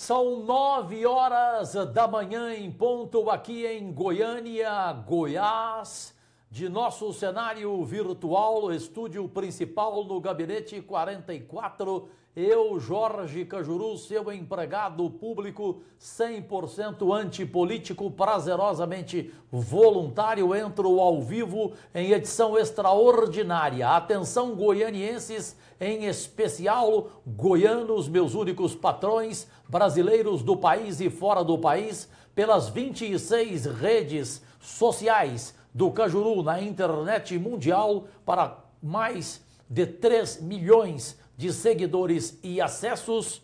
São 9 horas da manhã em ponto aqui em Goiânia, Goiás, de nosso cenário virtual, estúdio principal no Gabinete 44, eu, Jorge Cajuru, seu empregado público 100% antipolítico, prazerosamente voluntário, entro ao vivo em edição extraordinária. Atenção goianienses, em especial goianos, meus únicos patrões, brasileiros do país e fora do país, pelas 26 redes sociais do Cajuru na internet mundial para mais de 3 milhões de seguidores e acessos.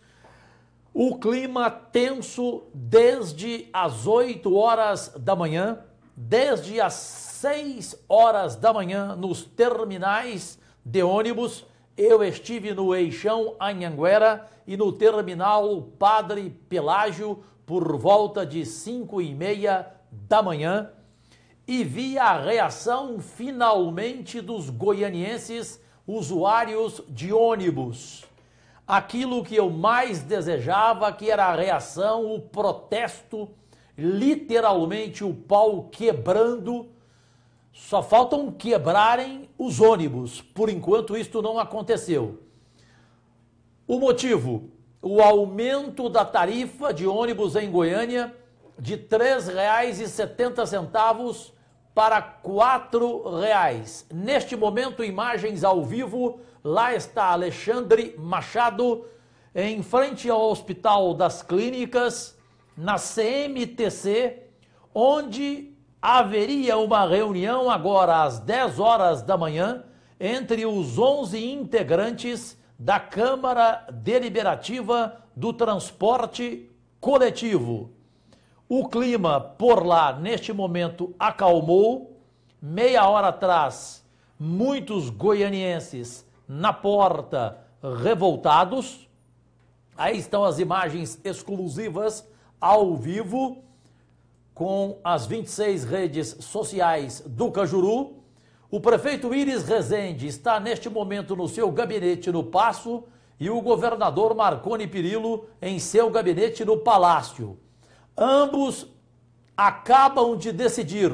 O clima tenso desde as 8 horas da manhã, desde as 6 horas da manhã nos terminais de ônibus. Eu estive no Eixão Anhanguera e no terminal Padre Pelágio por volta de 5h30 da manhã e vi a reação finalmente dos goianienses usuários de ônibus. Aquilo que eu mais desejava, que era a reação, o protesto, literalmente o pau quebrando. Só faltam quebrarem os ônibus. Por enquanto isto não aconteceu. O motivo? O aumento da tarifa de ônibus em Goiânia de R$ 3,70 para R$ 4,00. Neste momento, imagens ao vivo, lá está Alexandre Machado, em frente ao Hospital das Clínicas, na CMTC, onde haveria uma reunião agora às 10 horas da manhã entre os 11 integrantes da Câmara Deliberativa do Transporte Coletivo. O clima por lá, neste momento, acalmou. Meia hora atrás, muitos goianienses na porta revoltados. Aí estão as imagens exclusivas ao vivo com as 26 redes sociais do Cajuru. O prefeito Íris Rezende está neste momento no seu gabinete no Paço e o governador Marconi Perillo em seu gabinete no Palácio. Ambos acabam de decidir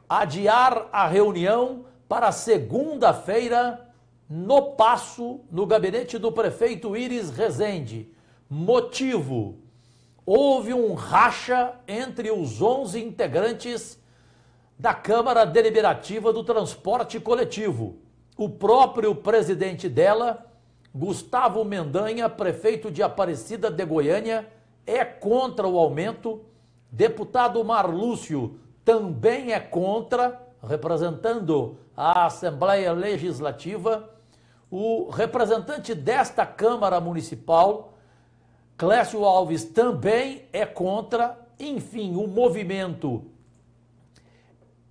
adiar a reunião para segunda-feira no Paço, no gabinete do prefeito Íris Rezende. Motivo: houve um racha entre os 11 integrantes da Câmara Deliberativa do Transporte Coletivo. O próprio presidente dela, Gustavo Mendanha, prefeito de Aparecida de Goiânia, é contra o aumento. Deputado Marlúcio também é contra, representando a Assembleia Legislativa. O representante desta Câmara Municipal, Clécio Alves, também é contra. Enfim, o movimento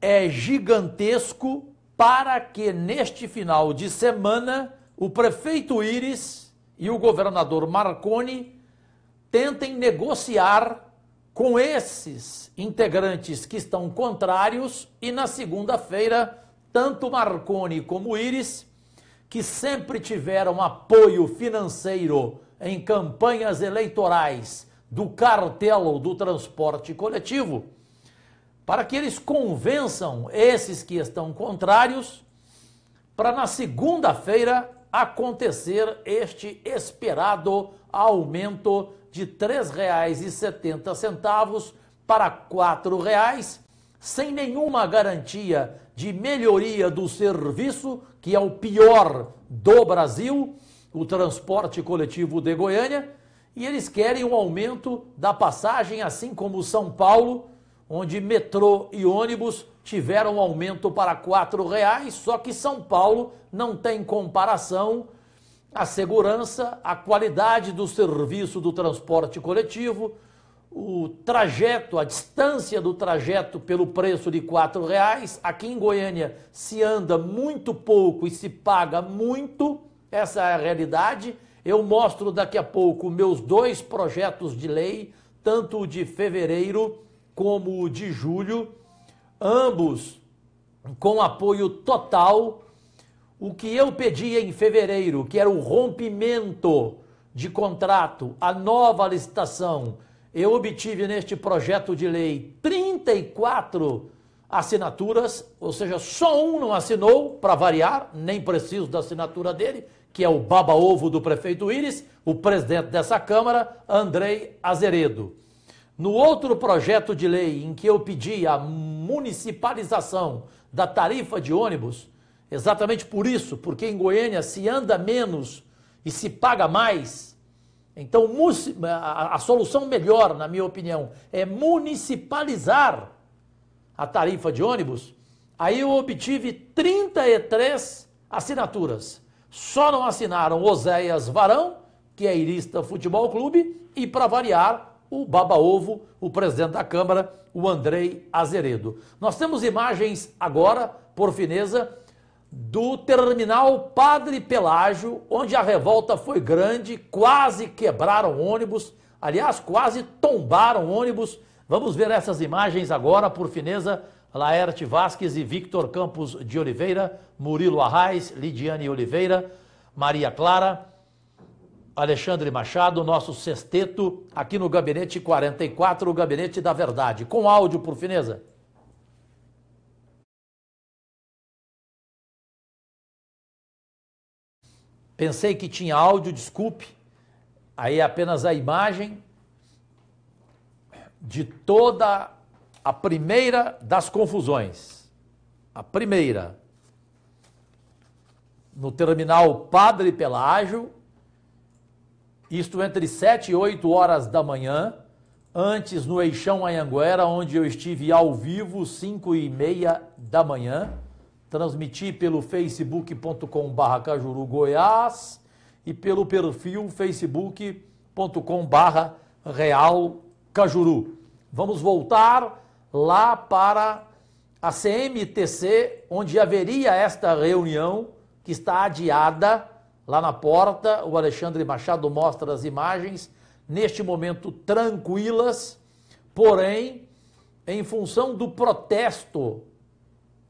é gigantesco para que neste final de semana o prefeito Íris e o governador Marconi tentem negociar com esses integrantes que estão contrários e na segunda-feira, tanto Marconi como Íris, que sempre tiveram apoio financeiro em campanhas eleitorais do cartel do transporte coletivo, para que eles convençam esses que estão contrários para na segunda-feira acontecer este esperado aumento de R$ 3,70 para R$ 4,00, sem nenhuma garantia de melhoria do serviço, que é o pior do Brasil, o transporte coletivo de Goiânia, e eles querem um aumento da passagem, assim como São Paulo, onde metrô e ônibus tiveram um aumento para R$ 4,00, só que São Paulo não tem comparação. A segurança, a qualidade do serviço do transporte coletivo, o trajeto, a distância do trajeto pelo preço de R$ 4,00. Aqui em Goiânia se anda muito pouco e se paga muito, essa é a realidade. Eu mostro daqui a pouco meus 2 projetos de lei, tanto o de fevereiro como o de julho, ambos com apoio total. O que eu pedi em fevereiro, que era o rompimento de contrato, a nova licitação, eu obtive neste projeto de lei 34 assinaturas, ou seja, só um não assinou, para variar, nem preciso da assinatura dele, que é o baba-ovo do prefeito Íris, o presidente dessa Câmara, Andrei Azeredo. No outro projeto de lei em que eu pedi a municipalização da tarifa de ônibus, exatamente por isso, porque em Goiânia se anda menos e se paga mais, então a solução melhor, na minha opinião, é municipalizar a tarifa de ônibus. Aí eu obtive 33 assinaturas. Só não assinaram Oséias Varão, que é irista Futebol Clube, e para variar, o baba-ovo, o presidente da Câmara, o Andrei Azeredo. Nós temos imagens agora, por fineza, do terminal Padre Pelágio, onde a revolta foi grande, quase quebraram ônibus, aliás, quase tombaram ônibus. Vamos ver essas imagens agora, por fineza, Laerte Vasques e Victor Campos de Oliveira, Murilo Arraes, Lidiane Oliveira, Maria Clara, Alexandre Machado, nosso sexteto, aqui no Gabinete 44, o Gabinete da Verdade. Com áudio, por fineza. Pensei que tinha áudio, desculpe. Aí é apenas a imagem de toda a primeira das confusões. A primeira. No terminal Padre Pelágio, isto entre 7 e 8 horas da manhã, antes no Eixão Anhanguera, onde eu estive ao vivo, 5h30 da manhã, transmiti pelo facebook.com/Cajuru Goiás e pelo perfil facebook.com/Real Cajuru. Vamos voltar lá para a CMTC, onde haveria esta reunião, que está adiada lá na porta. O Alexandre Machado mostra as imagens, neste momento tranquilas, porém, em função do protesto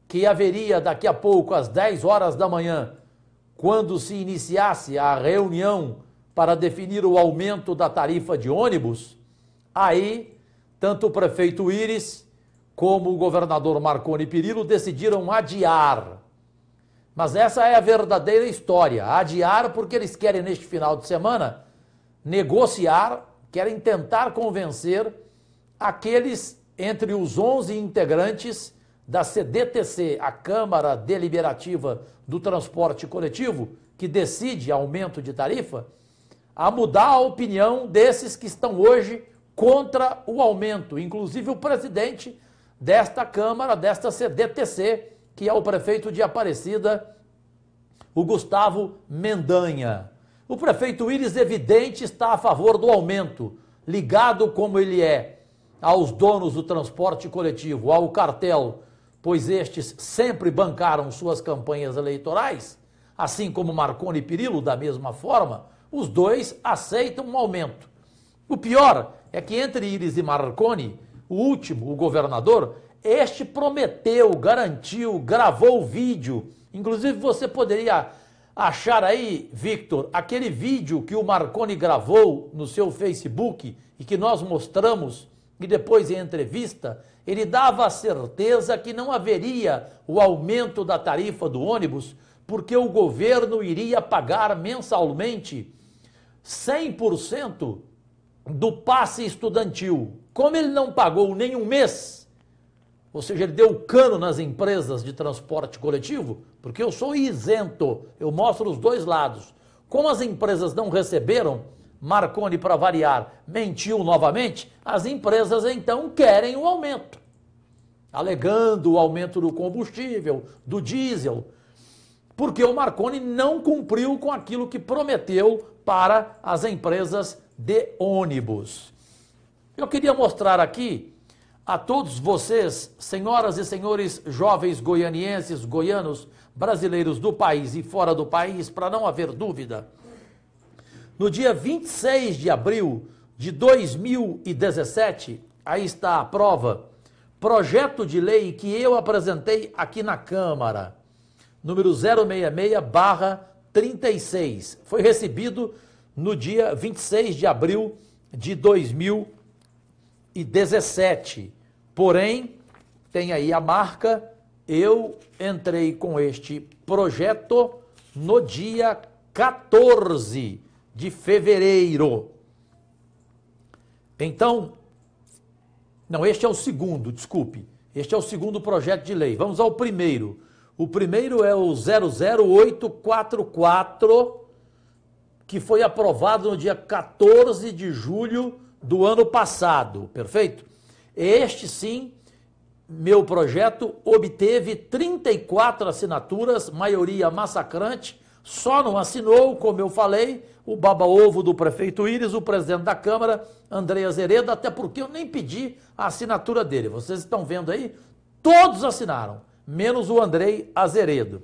que haveria daqui a pouco, às 10 horas da manhã, quando se iniciasse a reunião para definir o aumento da tarifa de ônibus, aí, tanto o prefeito Íris como o governador Marconi Perillo decidiram adiar. Mas essa é a verdadeira história, adiar porque eles querem, neste final de semana, negociar, querem tentar convencer aqueles entre os 11 integrantes da CDTC, a Câmara Deliberativa do Transporte Coletivo, que decide aumento de tarifa, a mudar a opinião desses que estão hoje contra o aumento, inclusive o presidente desta Câmara, desta CDTC, que é o prefeito de Aparecida, o Gustavo Mendanha. O prefeito Íris, evidente, está a favor do aumento, ligado como ele é aos donos do transporte coletivo, ao cartel, pois estes sempre bancaram suas campanhas eleitorais, assim como Marconi Perillo, da mesma forma, os dois aceitam um aumento. O pior é que entre Íris e Marconi, o último, o governador, este prometeu, garantiu, gravou o vídeo. Inclusive você poderia achar aí, Victor, aquele vídeo que o Marconi gravou no seu Facebook e que nós mostramos, e depois em entrevista, ele dava a certeza que não haveria o aumento da tarifa do ônibus, porque o governo iria pagar mensalmente 100% do passe estudantil. Como ele não pagou nem um mês, ou seja, ele deu cano nas empresas de transporte coletivo, porque eu sou isento, eu mostro os dois lados. Como as empresas não receberam, Marconi, para variar, mentiu novamente, as empresas então querem o aumento, alegando o aumento do combustível, do diesel, porque o Marconi não cumpriu com aquilo que prometeu para as empresas de ônibus. Eu queria mostrar aqui a todos vocês, senhoras e senhores jovens goianienses, goianos, brasileiros do país e fora do país, para não haver dúvida, no dia 26 de abril de 2017, aí está a prova, projeto de lei que eu apresentei aqui na Câmara, número 066/36, foi recebido no dia 26 de abril de 2017. Porém, tem aí a marca, eu entrei com este projeto no dia 14 de fevereiro. Então, não, este é o segundo, desculpe. Este é o segundo projeto de lei. Vamos ao primeiro. O primeiro é o 00844, que foi aprovado no dia 14 de julho do ano passado, perfeito? Este sim, meu projeto obteve 34 assinaturas, maioria massacrante, só não assinou, como eu falei, o baba-ovo do prefeito Íris, o presidente da Câmara, André Azeredo, até porque eu nem pedi a assinatura dele. Vocês estão vendo aí? Todos assinaram, menos o André Azeredo.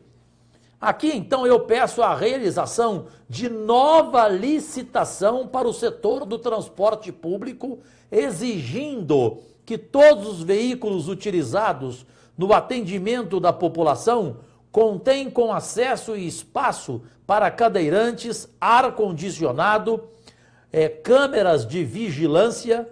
Aqui, então, eu peço a realização de nova licitação para o setor do transporte público, exigindo que todos os veículos utilizados no atendimento da população contêm com acesso e espaço para cadeirantes, ar-condicionado, câmeras de vigilância.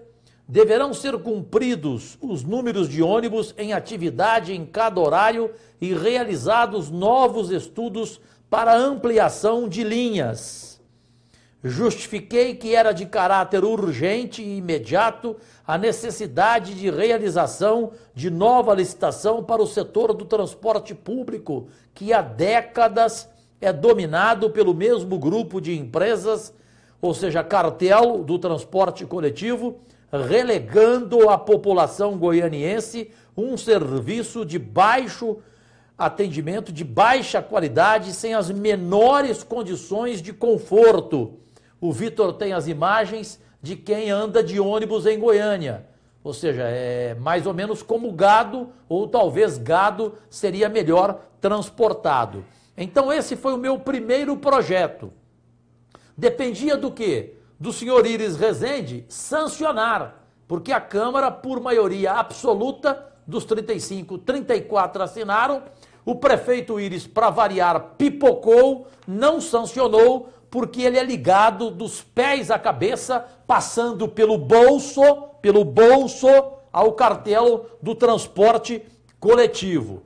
Deverão ser cumpridos os números de ônibus em atividade em cada horário e realizados novos estudos para ampliação de linhas. Justifiquei que era de caráter urgente e imediato a necessidade de realização de nova licitação para o setor do transporte público, que há décadas é dominado pelo mesmo grupo de empresas, ou seja, cartel do transporte coletivo, relegando à população goianiense um serviço de baixo atendimento, de baixa qualidade, sem as menores condições de conforto. O Vitor tem as imagens de quem anda de ônibus em Goiânia, ou seja, é mais ou menos como gado, ou talvez gado seria melhor transportado. Então esse foi o meu primeiro projeto. Dependia do quê? Do senhor Íris Rezende sancionar, porque a Câmara, por maioria absoluta, dos 35, 34 assinaram, o prefeito Íris, para variar, pipocou, não sancionou, porque ele é ligado dos pés à cabeça, passando pelo bolso ao cartel do transporte coletivo.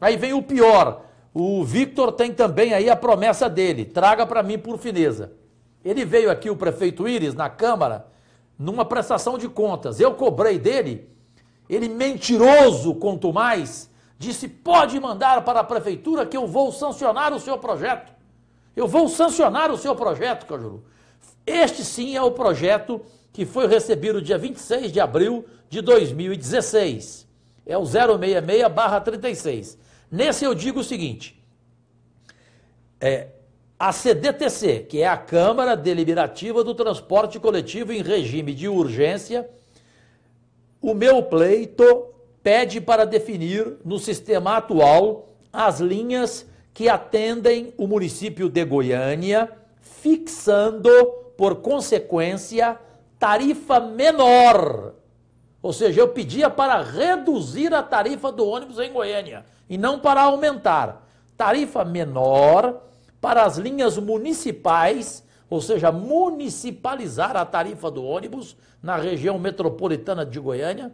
Aí vem o pior, o Victor tem também aí a promessa dele, traga para mim por fineza. Ele veio aqui, o prefeito Íris, na Câmara, numa prestação de contas. Eu cobrei dele, ele mentiroso quanto mais, disse, pode mandar para a prefeitura que eu vou sancionar o seu projeto. Eu vou sancionar o seu projeto, Cajuru. Este sim é o projeto que foi recebido dia 26 de abril de 2016. É o 066/36. Nesse eu digo o seguinte, a CDTC, que é a Câmara Deliberativa do Transporte Coletivo em regime de urgência, o meu pleito pede para definir no sistema atual as linhas que atendem o município de Goiânia, fixando, por consequência, tarifa menor. Ou seja, eu pedia para reduzir a tarifa do ônibus em Goiânia e não para aumentar. Tarifa menor para as linhas municipais, ou seja, municipalizar a tarifa do ônibus na região metropolitana de Goiânia.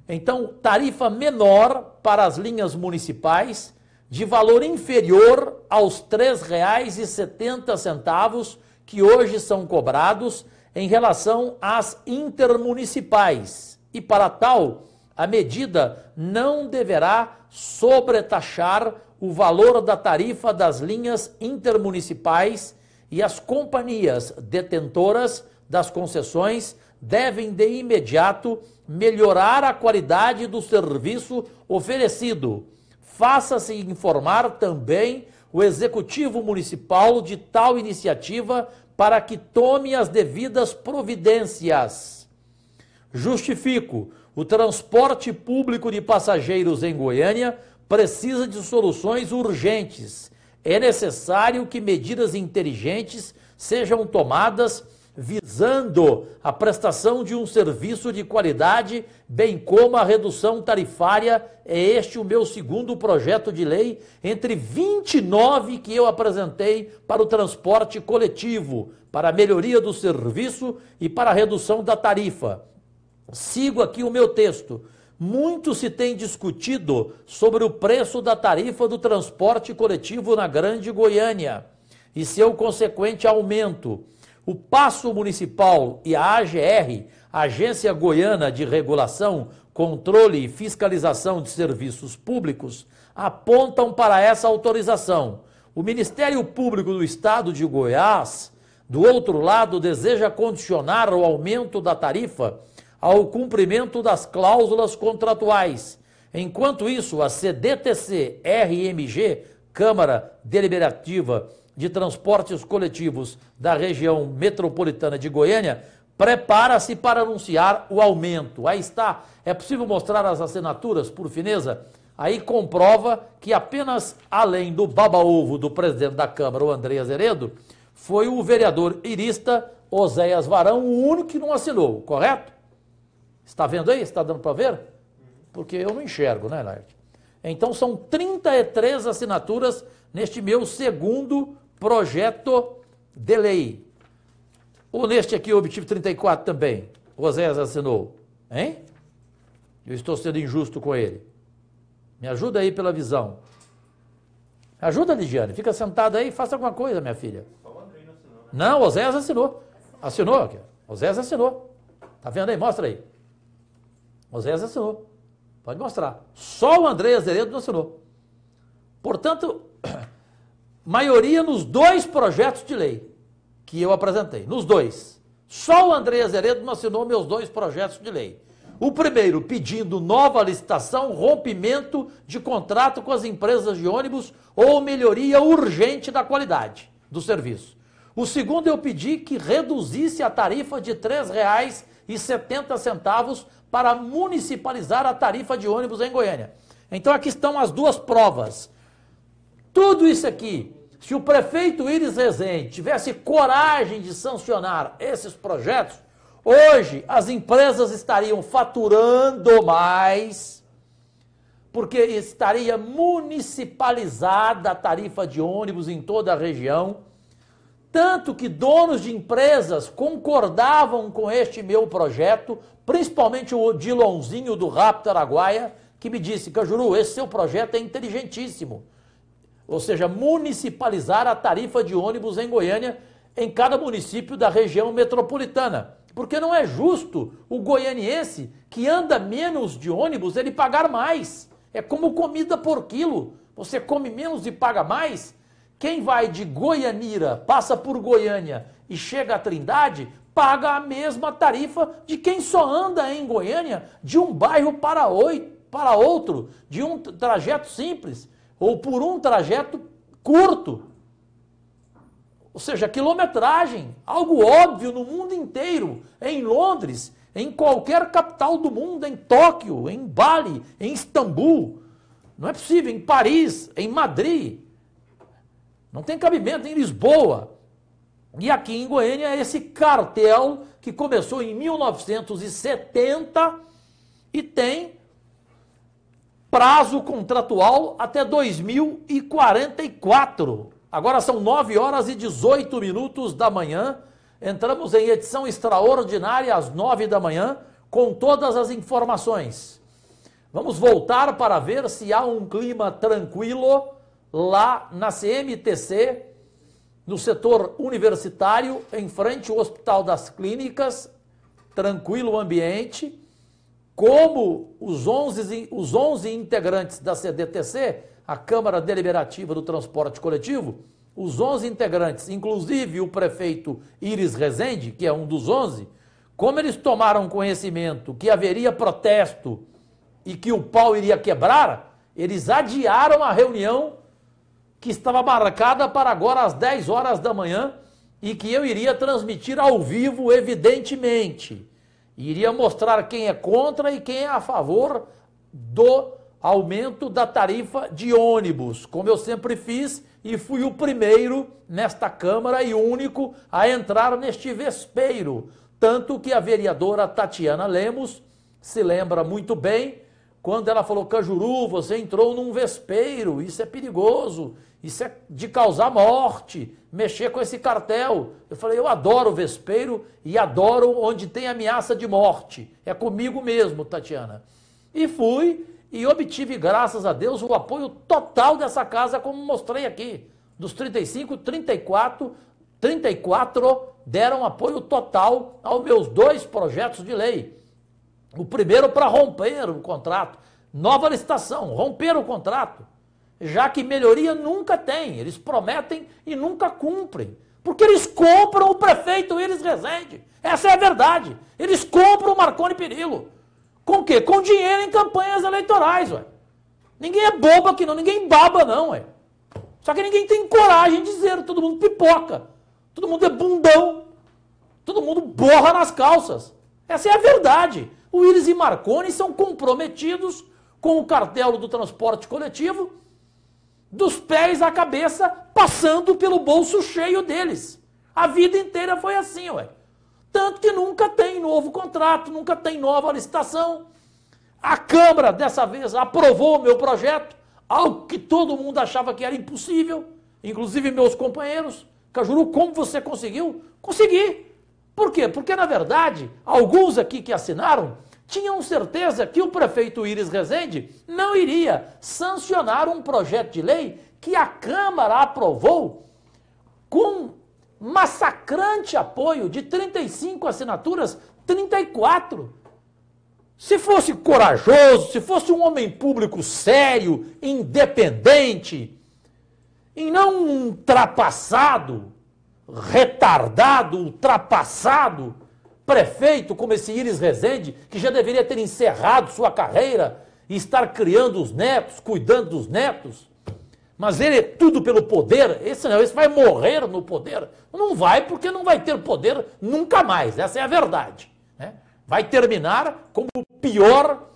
Então, tarifa menor para as linhas municipais, de valor inferior aos R$ 3,70 que hoje são cobrados em relação às intermunicipais. E para tal, a medida não deverá sobretaxar o valor da tarifa das linhas intermunicipais e as companhias detentoras das concessões devem de imediato melhorar a qualidade do serviço oferecido. Faça-se informar também o Executivo Municipal de tal iniciativa para que tome as devidas providências. Justifico, o transporte público de passageiros em Goiânia precisa de soluções urgentes. É necessário que medidas inteligentes sejam tomadas visando a prestação de um serviço de qualidade, bem como a redução tarifária. É este o meu segundo projeto de lei, entre 29 que eu apresentei para o transporte coletivo, para a melhoria do serviço e para a redução da tarifa. Sigo aqui o meu texto. Muito se tem discutido sobre o preço da tarifa do transporte coletivo na Grande Goiânia e seu consequente aumento. O Paço Municipal e a AGR, Agência Goiana de Regulação, Controle e Fiscalização de Serviços Públicos, apontam para essa autorização. O Ministério Público do Estado de Goiás, do outro lado, deseja condicionar o aumento da tarifa ao cumprimento das cláusulas contratuais. Enquanto isso, a CDTC-RMG, Câmara Deliberativa de Transportes Coletivos da região metropolitana de Goiânia, prepara-se para anunciar o aumento. Aí está, é possível mostrar as assinaturas, por fineza? Aí comprova que apenas, além do baba-ovo do presidente da Câmara, o André Azeredo, foi o vereador irista Oséias Varão o único que não assinou, correto? Está vendo aí? Está dando para ver? Porque eu não enxergo, né, Laerte? Então são 33 assinaturas neste meu segundo projeto de lei. Ou neste aqui eu obtive 34 também. O Oséias assinou. Hein? Eu estou sendo injusto com ele. Me ajuda aí pela visão. Ajuda, Ligiane. Fica sentada aí e faça alguma coisa, minha filha. Só o Andrei não assinou, né? Não, o Oséias assinou. Assinou? O Oséias assinou. Tá vendo aí? Mostra aí. O Oséias assinou. Pode mostrar. Só o André Azeredo não assinou. Portanto, maioria nos dois projetos de lei que eu apresentei. Nos dois. Só o André Azeredo não assinou meus dois projetos de lei. O primeiro, pedindo nova licitação, rompimento de contrato com as empresas de ônibus ou melhoria urgente da qualidade do serviço. O segundo, eu pedi que reduzisse a tarifa de R$ 3,70 para municipalizar a tarifa de ônibus em Goiânia. Então aqui estão as duas provas. Tudo isso aqui, se o prefeito Íris Rezende tivesse coragem de sancionar esses projetos, hoje as empresas estariam faturando mais, porque estaria municipalizada a tarifa de ônibus em toda a região. Tanto que donos de empresas concordavam com este meu projeto, principalmente o Dilonzinho do Rápido Araguaia, que me disse: Cajuru, esse seu projeto é inteligentíssimo. Ou seja, municipalizar a tarifa de ônibus em Goiânia, em cada município da região metropolitana. Porque não é justo o goianiense que anda menos de ônibus, ele pagar mais. É como comida por quilo. Você come menos e paga mais. Quem vai de Goianira, passa por Goiânia e chega a Trindade, paga a mesma tarifa de quem só anda em Goiânia de um bairro para outro, de um trajeto simples ou por um trajeto curto. Ou seja, quilometragem, algo óbvio no mundo inteiro, em Londres, em qualquer capital do mundo, em Tóquio, em Bali, em Istambul. Não é possível, em Paris, em Madrid. Não tem cabimento, em Lisboa. E aqui em Goiânia, esse cartel que começou em 1970 e tem prazo contratual até 2044. Agora são 9h18 da manhã. Entramos em edição extraordinária às 9 da manhã com todas as informações. Vamos voltar para ver se há um clima tranquilo lá na CMTC, no setor universitário, em frente ao Hospital das Clínicas, tranquilo o ambiente, como os 11 integrantes da CDTC, a Câmara Deliberativa do Transporte Coletivo, os 11 integrantes, inclusive o prefeito Íris Rezende, que é um dos 11, como eles tomaram conhecimento que haveria protesto e que o pau iria quebrar, eles adiaram a reunião que estava marcada para agora às 10 horas da manhã e que eu iria transmitir ao vivo, evidentemente. Iria mostrar quem é contra e quem é a favor do aumento da tarifa de ônibus, como eu sempre fiz e fui o primeiro nesta Câmara e único a entrar neste vespeiro. Tanto que a vereadora Tatiana Lemos se lembra muito bem quando ela falou: Cajuru, você entrou num vespeiro, isso é perigoso, isso é de causar morte, mexer com esse cartel. Eu falei: eu adoro vespeiro e adoro onde tem ameaça de morte. É comigo mesmo, Tatiana. E fui e obtive, graças a Deus, o apoio total dessa casa, como mostrei aqui. Dos 35, 34 deram apoio total aos meus 2 projetos de lei. O primeiro para romper o contrato, nova licitação, romper o contrato, já que melhoria nunca tem, eles prometem e nunca cumprem, porque eles compram o prefeito Iris Rezende, essa é a verdade, eles compram o Marconi Perillo, com o quê? Com dinheiro em campanhas eleitorais, ué. Ninguém é bobo aqui não, ninguém baba não, ué. Só que ninguém tem coragem de dizer, todo mundo pipoca, todo mundo é bundão, todo mundo borra nas calças, essa é a verdade. O Iris e Marconi são comprometidos com o cartel do transporte coletivo, dos pés à cabeça, passando pelo bolso cheio deles. A vida inteira foi assim, ué. Tanto que nunca tem novo contrato, nunca tem nova licitação. A Câmara, dessa vez, aprovou o meu projeto, algo que todo mundo achava que era impossível, inclusive meus companheiros. Cajuru, como você conseguiu? Consegui. Por quê? Porque, na verdade, alguns aqui que assinaram tinham certeza que o prefeito Iris Rezende não iria sancionar um projeto de lei que a Câmara aprovou com massacrante apoio de 35 assinaturas, 34. Se fosse corajoso, se fosse um homem público sério, independente, e não um ultrapassado, retardado, ultrapassado, prefeito como esse Iris Rezende, que já deveria ter encerrado sua carreira e estar criando os netos, cuidando dos netos, mas ele é tudo pelo poder, esse não, esse vai morrer no poder. Não vai, porque não vai ter poder nunca mais, essa é a verdade, né? Vai terminar como o pior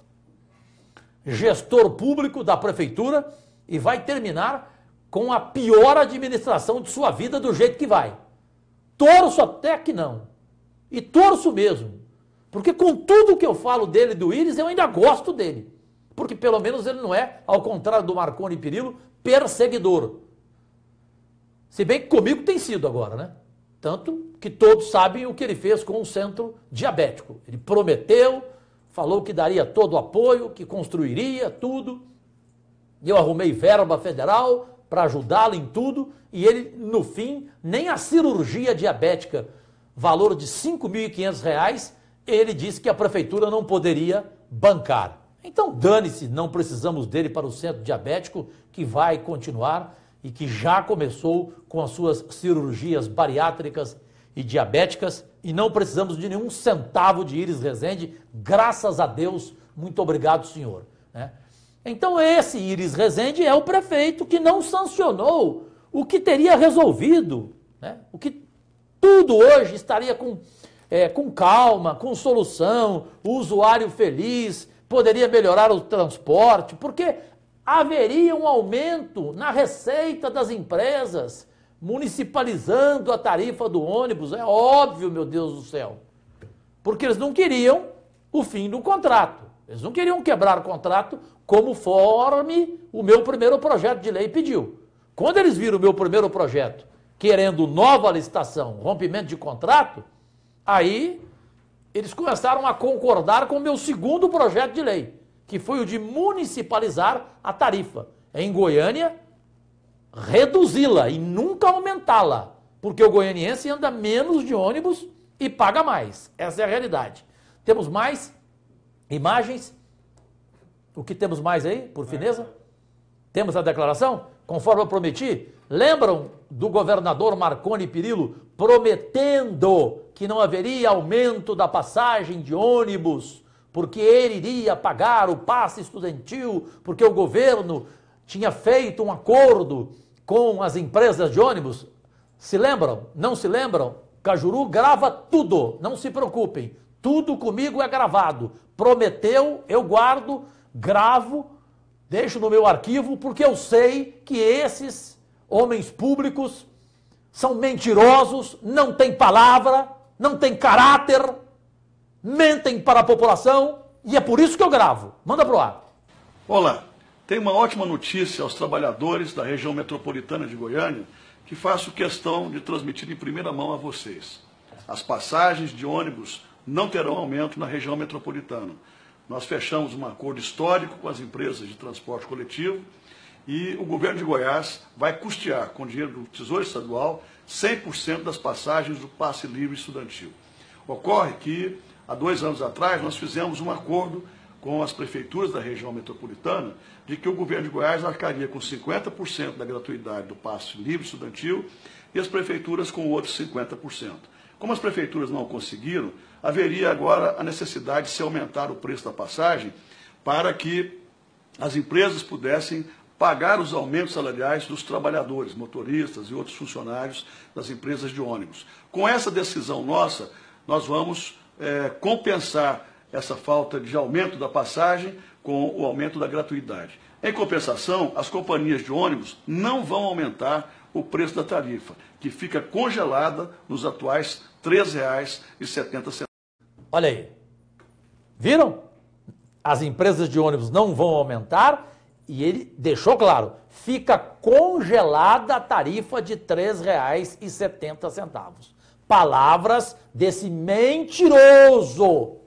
gestor público da prefeitura e vai terminar com a pior administração de sua vida do jeito que vai. Torço até que não. E torço mesmo. Porque com tudo que eu falo dele, do Iris, eu ainda gosto dele. Porque pelo menos ele não é, ao contrário do Marconi Perillo, perseguidor. Se bem que comigo tem sido agora, né? Tanto que todos sabem o que ele fez com o centro diabético. Ele prometeu, falou que daria todo o apoio, que construiria tudo. Eu arrumei verba federal para ajudá-lo em tudo. E ele, no fim, nem a cirurgia diabética, valor de R$ 5.500, ele disse que a prefeitura não poderia bancar. Então dane-se, não precisamos dele para o centro diabético, que vai continuar e que já começou com as suas cirurgias bariátricas e diabéticas, e não precisamos de nenhum centavo de Iris Rezende, graças a Deus, muito obrigado, senhor. Né? Então esse Iris Rezende é o prefeito que não sancionou o que teria resolvido, né? O que tudo hoje estaria com calma, com solução, o usuário feliz, poderia melhorar o transporte, porque haveria um aumento na receita das empresas, municipalizando a tarifa do ônibus, é óbvio, meu Deus do céu. Porque eles não queriam o fim do contrato, eles não queriam quebrar o contrato conforme o meu primeiro projeto de lei pediu. Quando eles viram o meu primeiro projeto querendo nova licitação, rompimento de contrato, aí eles começaram a concordar com o meu segundo projeto de lei, que foi o de municipalizar a tarifa. Em Goiânia, reduzi-la e nunca aumentá-la, porque o goianiense anda menos de ônibus e paga mais. Essa é a realidade. Temos mais imagens? O que temos mais aí, por fineza? Temos a declaração? Conforme eu prometi, lembram do governador Marconi Perillo prometendo que não haveria aumento da passagem de ônibus, porque ele iria pagar o passe estudantil, porque o governo tinha feito um acordo com as empresas de ônibus? Se lembram? Não se lembram? Cajuru grava tudo, não se preocupem, tudo comigo é gravado. Prometeu, eu guardo, gravo Deixo no meu arquivo porque eu sei que esses homens públicos são mentirosos, não têm palavra, não têm caráter, mentem para a população e é por isso que eu gravo. Manda pro ar. Olá, tenho uma ótima notícia aos trabalhadores da região metropolitana de Goiânia que faço questão de transmitir em primeira mão a vocês. As passagens de ônibus não terão aumento na região metropolitana. Nós fechamos um acordo histórico com as empresas de transporte coletivo e o governo de Goiás vai custear, com dinheiro do Tesouro Estadual, 100% das passagens do passe livre estudantil. Ocorre que, há 2 anos atrás, nós fizemos um acordo com as prefeituras da região metropolitana de que o governo de Goiás arcaria com 50% da gratuidade do passe livre estudantil e as prefeituras com outros 50%. Como as prefeituras não conseguiram, haveria agora a necessidade de se aumentar o preço da passagem para que as empresas pudessem pagar os aumentos salariais dos trabalhadores, motoristas e outros funcionários das empresas de ônibus. Com essa decisão nossa, nós vamos compensar essa falta de aumento da passagem com o aumento da gratuidade. Em compensação, as companhias de ônibus não vão aumentar o preço da tarifa, que fica congelada nos atuais R$ 3,70. Olha aí. Viram? As empresas de ônibus não vão aumentar e ele deixou claro, fica congelada a tarifa de R$ 3,70. Palavras desse mentiroso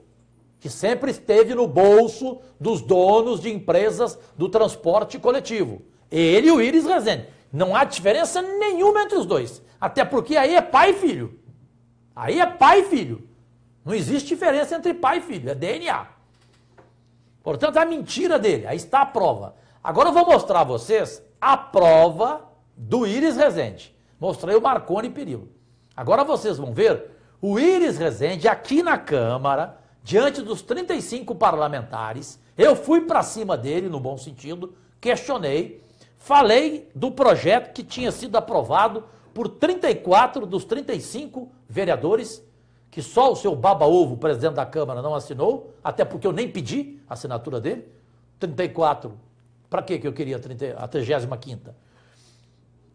que sempre esteve no bolso dos donos de empresas do transporte coletivo. Ele e o Iris Rezende. Não há diferença nenhuma entre os dois. Até porque aí é pai e filho. Aí é pai e filho. Não existe diferença entre pai e filho, é DNA. Portanto, é a mentira dele. Aí está a prova. Agora eu vou mostrar a vocês a prova do Iris Rezende. Mostrei o Marconi Perillo. Agora vocês vão ver o Iris Rezende aqui na Câmara, diante dos 35 parlamentares. Eu fui para cima dele, no bom sentido, questionei, falei do projeto que tinha sido aprovado por 34 dos 35 vereadores, que só o seu baba-ovo, o presidente da Câmara, não assinou, até porque eu nem pedi a assinatura dele. 34, para que eu queria a 35ª?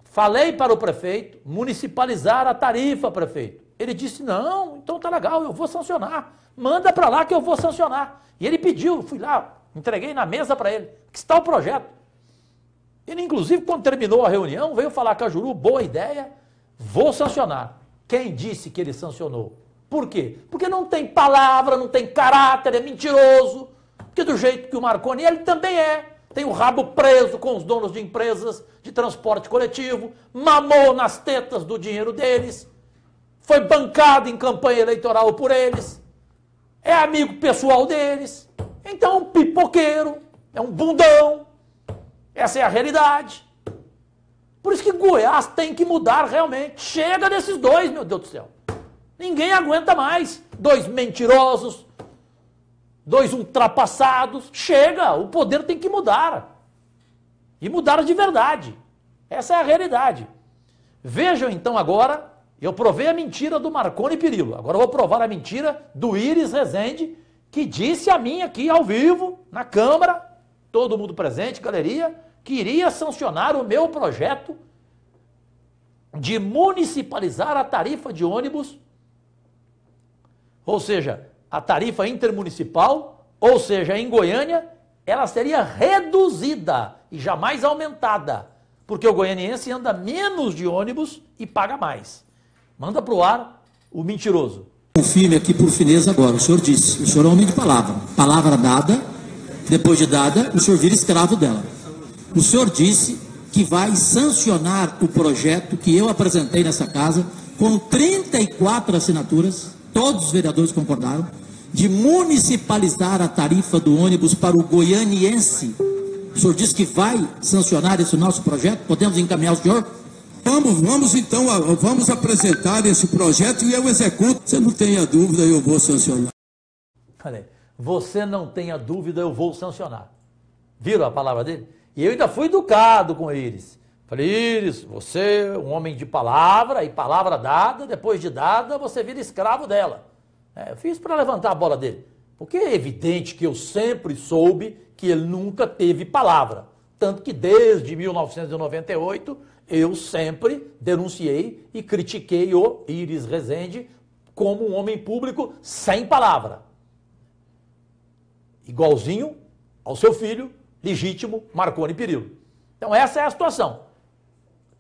Falei para o prefeito municipalizar a tarifa, prefeito. Ele disse, não, então tá legal, eu vou sancionar. Manda para lá que eu vou sancionar. E ele pediu, fui lá, entreguei na mesa para ele, que está o projeto. Ele, inclusive, quando terminou a reunião, veio falar com a Juru, boa ideia, vou sancionar. Quem disse que ele sancionou? Por quê? Porque não tem palavra, não tem caráter, é mentiroso. Porque do jeito que o Marconi, ele também é. Tem o rabo preso com os donos de empresas de transporte coletivo, mamou nas tetas do dinheiro deles, foi bancado em campanha eleitoral por eles, é amigo pessoal deles, então é um pipoqueiro, é um bundão, essa é a realidade. Por isso que Goiás tem que mudar realmente. Chega desses dois, meu Deus do céu. Ninguém aguenta mais. 2 mentirosos, 2 ultrapassados. Chega, o poder tem que mudar. E mudar de verdade. Essa é a realidade. Vejam então agora, eu provei a mentira do Marconi Perillo. Agora eu vou provar a mentira do Iris Rezende, que disse a mim aqui ao vivo, na Câmara, todo mundo presente, galeria, que iria sancionar o meu projeto de municipalizar a tarifa de ônibus, ou seja, a tarifa intermunicipal, ou seja, em Goiânia, ela seria reduzida e jamais aumentada, porque o goianiense anda menos de ônibus e paga mais. Manda para o ar o mentiroso. Confirme aqui por fineza agora, o senhor disse, o senhor é homem de palavra. Palavra dada, depois de dada, o senhor vira escravo dela. O senhor disse que vai sancionar o projeto que eu apresentei nessa casa, com 34 assinaturas, todos os vereadores concordaram, de municipalizar a tarifa do ônibus para o goianiense. O senhor disse que vai sancionar esse nosso projeto? Podemos encaminhar o senhor? Vamos então, vamos apresentar esse projeto e eu executo. Você não tenha dúvida, eu vou sancionar. Falei, você não tenha dúvida, eu vou sancionar. Viram a palavra dele? E eu ainda fui educado com Iris. Falei, Iris, você é um homem de palavra, e palavra dada, depois de dada, você vira escravo dela. Eu fiz para levantar a bola dele. Porque é evidente que eu sempre soube que ele nunca teve palavra. Tanto que desde 1998 eu sempre denunciei e critiquei o Íris Rezende como um homem público sem palavra. Igualzinho ao seu filho legítimo, Marconi Perillo. Então essa é a situação.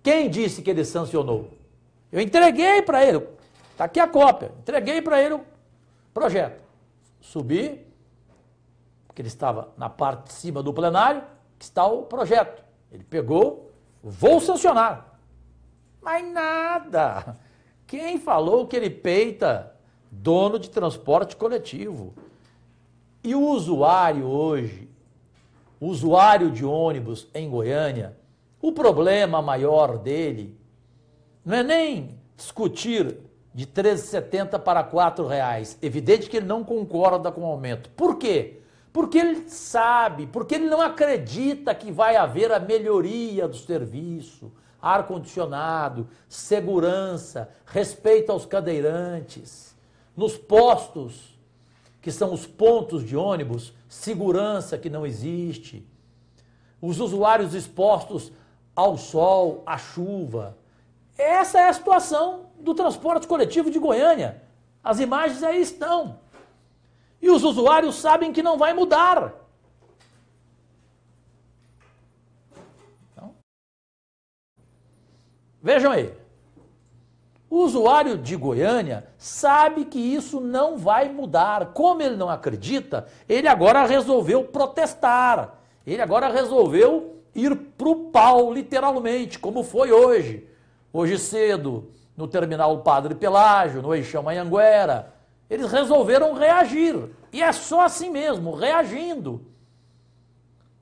Quem disse que ele sancionou? Eu entreguei para ele, está aqui a cópia, entreguei para ele o projeto. Subi, porque ele estava na parte de cima do plenário, que está o projeto. Ele pegou, vou sancionar. Mas nada. Quem falou que ele peita dono de transporte coletivo? E o usuário hoje, o usuário de ônibus em Goiânia, o problema maior dele não é nem discutir de R$ 13,70 para R$ 4,00. Evidente que ele não concorda com o aumento. Por quê? Porque ele sabe, porque ele não acredita que vai haver a melhoria do serviço, ar-condicionado, segurança, respeito aos cadeirantes, nos postos, que são os pontos de ônibus, segurança que não existe, os usuários expostos ao sol, à chuva. Essa é a situação do transporte coletivo de Goiânia. As imagens aí estão. E os usuários sabem que não vai mudar. Então, vejam aí. O usuário de Goiânia sabe que isso não vai mudar. Como ele não acredita, ele agora resolveu protestar. Ele agora resolveu ir para o pau, literalmente, como foi hoje. Hoje cedo, no terminal Padre Pelágio, no Eixão Anhanguera, eles resolveram reagir. E é só assim mesmo, reagindo.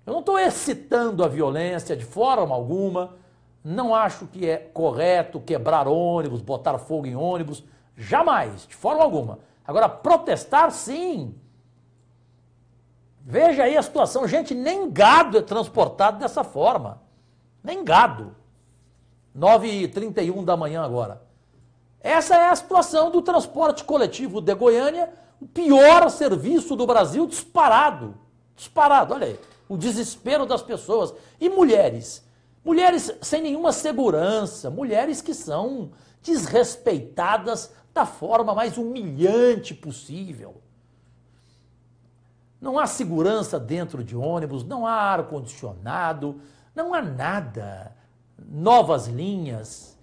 Eu não estou excitando a violência de forma alguma. Não acho que é correto quebrar ônibus, botar fogo em ônibus. Jamais, de forma alguma. Agora, protestar, sim. Veja aí a situação. Gente, nem gado é transportado dessa forma. Nem gado. 9h31 da manhã agora. Essa é a situação do transporte coletivo de Goiânia, o pior serviço do Brasil, disparado. Disparado, olha aí. O desespero das pessoas. E mulheres? Mulheres sem nenhuma segurança, mulheres que são desrespeitadas da forma mais humilhante possível. Não há segurança dentro de ônibus, não há ar-condicionado, não há nada. Novas linhas,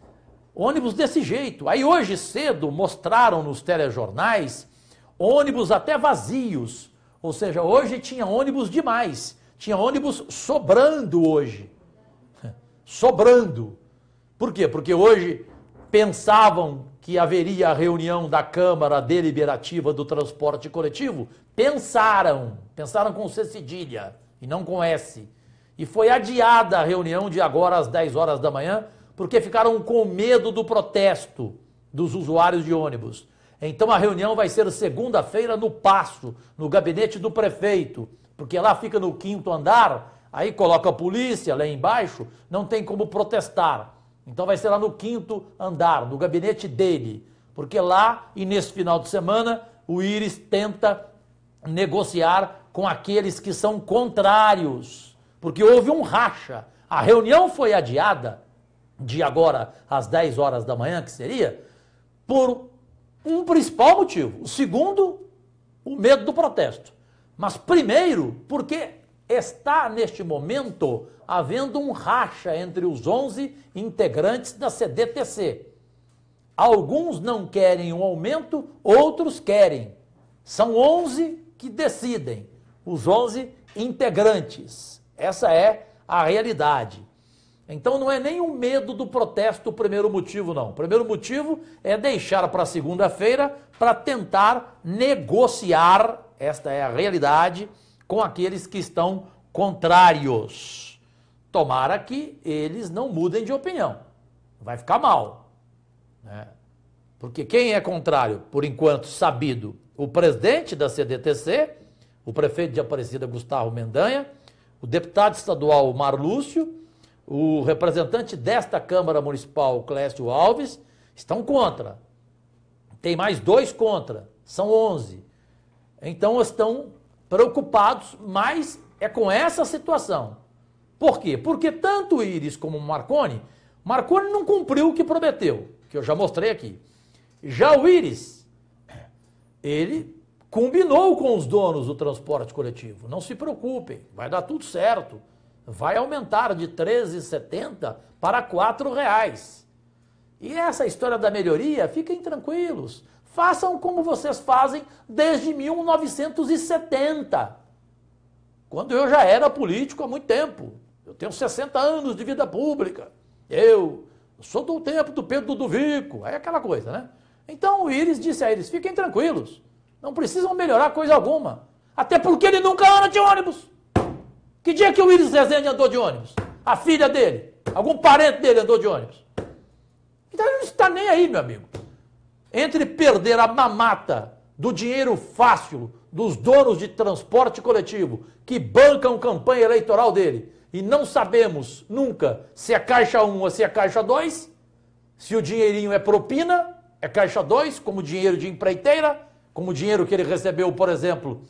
ônibus desse jeito. Aí hoje cedo mostraram nos telejornais ônibus até vazios, ou seja, hoje tinha ônibus demais, tinha ônibus sobrando hoje. Sobrando. Por quê? Porque hoje pensavam que haveria a reunião da Câmara Deliberativa do Transporte Coletivo, pensaram com C cedilha e não com S. E foi adiada a reunião de agora às 10 horas da manhã, porque ficaram com medo do protesto dos usuários de ônibus. Então a reunião vai ser segunda-feira no Paço, no gabinete do prefeito, porque lá fica no 5º andar, aí coloca a polícia lá embaixo, não tem como protestar. Então vai ser lá no 5º andar, no gabinete dele, porque lá e nesse final de semana o Íris tenta negociar com aqueles que são contrários, porque houve um racha. A reunião foi adiada de agora às 10 horas da manhã, que seria, por um principal motivo. O segundo, o medo do protesto. Mas primeiro, porque está neste momento havendo um racha entre os 11 integrantes da CDTC. Alguns não querem um aumento, outros querem. São 11 que decidem, os 11 integrantes. Essa é a realidade. Então não é nem o medo do protesto o primeiro motivo, não. O primeiro motivo é deixar para segunda-feira para tentar negociar, esta é a realidade, com aqueles que estão contrários. Tomara que eles não mudem de opinião. Vai ficar mal, né? Porque quem é contrário, por enquanto sabido, o presidente da CDTC, o prefeito de Aparecida, Gustavo Mendanha, o deputado estadual Marlúcio, o representante desta Câmara Municipal, Clécio Alves, estão contra. Tem mais 2 contra, são 11. Então estão preocupados, mas é com essa situação. Por quê? Porque tanto o Íris como o Marconi não cumpriu o que prometeu, que eu já mostrei aqui. Já o Íris, ele combinou com os donos do transporte coletivo. Não se preocupem, vai dar tudo certo. Vai aumentar de R$ 13,70 para R$ 4,00. E essa história da melhoria, fiquem tranquilos. Façam como vocês fazem desde 1970, quando eu já era político há muito tempo. Eu tenho 60 anos de vida pública. Eu sou do tempo do Pedro Ludovico, é aquela coisa, né? Então o Íris disse a eles, fiquem tranquilos, não precisam melhorar coisa alguma. Até porque ele nunca anda de ônibus. Que dia que o Íris Rezende andou de ônibus? A filha dele, algum parente dele andou de ônibus. Então ele não está nem aí, meu amigo. Entre perder a mamata do dinheiro fácil dos donos de transporte coletivo que bancam campanha eleitoral dele e não sabemos nunca se é caixa 1 ou se é caixa 2, se o dinheirinho é propina, é caixa 2, como dinheiro de empreiteira, como o dinheiro que ele recebeu, por exemplo,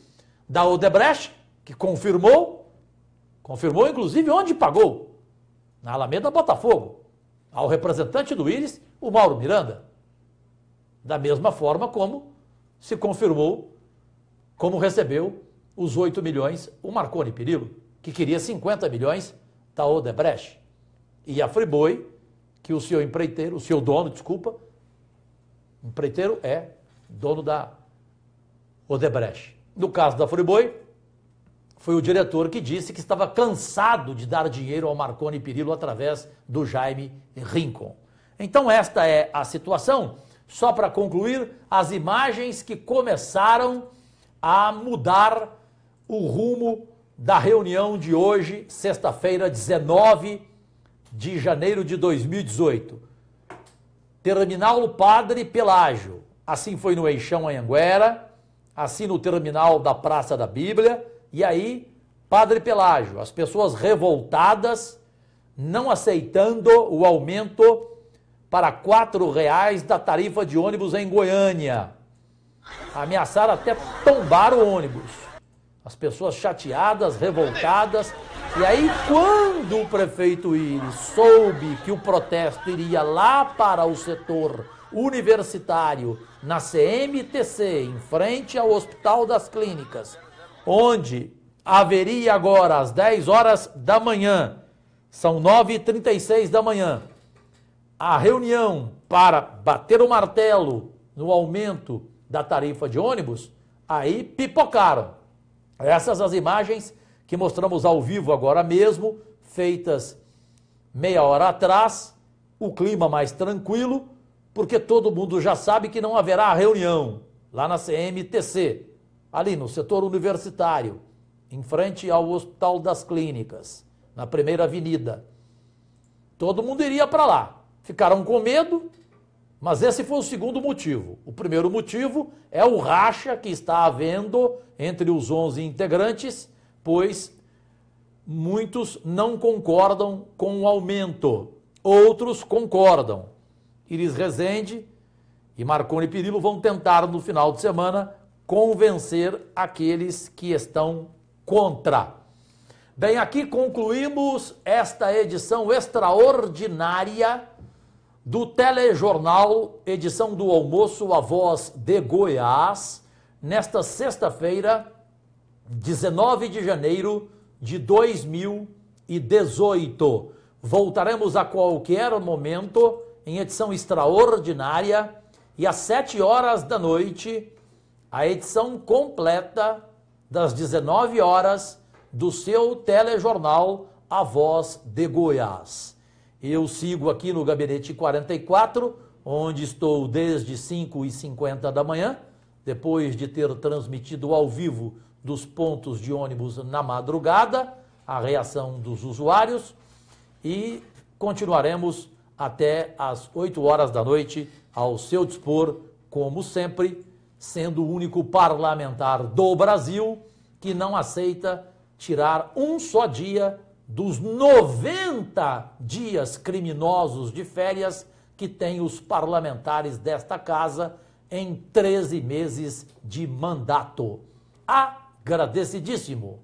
da Odebrecht, que confirmou inclusive onde pagou, na Alameda Botafogo, ao representante do Íris, o Mauro Miranda. Da mesma forma como se confirmou, como recebeu os 8 milhões o Marconi Perillo, que queria 50 milhões da Odebrecht. E a Friboi, que o seu empreiteiro, o seu dono, desculpa, empreiteiro é dono da Odebrecht. No caso da Friboi, foi o diretor que disse que estava cansado de dar dinheiro ao Marconi Perillo através do Jaime Rincon. Então esta é a situação. Só para concluir, as imagens que começaram a mudar o rumo da reunião de hoje, sexta-feira, 19 de janeiro de 2018. Terminal Padre Pelágio, assim foi no Eixão Anhanguera, assim no terminal da Praça da Bíblia, e aí Padre Pelágio, as pessoas revoltadas, não aceitando o aumento para R$ 4,00 da tarifa de ônibus em Goiânia. Ameaçaram até tombar o ônibus. As pessoas chateadas, revoltadas. E aí, quando o prefeito Íris soube que o protesto iria lá para o setor universitário, na CMTC, em frente ao Hospital das Clínicas, onde haveria agora às 10 horas da manhã, são 9h36 da manhã, a reunião para bater o martelo no aumento da tarifa de ônibus, aí pipocaram. Essas as imagens que mostramos ao vivo agora mesmo, feitas meia hora atrás, o clima mais tranquilo, porque todo mundo já sabe que não haverá reunião lá na CMTC, ali no setor universitário, em frente ao Hospital das Clínicas, na Primeira Avenida. Todo mundo iria para lá. Ficaram com medo, mas esse foi o segundo motivo. O primeiro motivo é o racha que está havendo entre os 11 integrantes, pois muitos não concordam com o aumento, outros concordam. Íris Rezende e Marconi Perillo vão tentar no final de semana convencer aqueles que estão contra. Bem, aqui concluímos esta edição extraordinária do Telejornal, edição do almoço A Voz de Goiás, nesta sexta-feira, 19 de janeiro de 2018. Voltaremos a qualquer momento em edição extraordinária e às 7 horas da noite, a edição completa das 19 horas do seu telejornal A Voz de Goiás. Eu sigo aqui no Gabinete 44, onde estou desde 5h50 da manhã, depois de ter transmitido ao vivo dos pontos de ônibus na madrugada, a reação dos usuários, e continuaremos até às 8 horas da noite ao seu dispor, como sempre, sendo o único parlamentar do Brasil que não aceita tirar um só dia dos 90 dias criminosos de férias que têm os parlamentares desta casa em 13 meses de mandato. agradecidíssimo.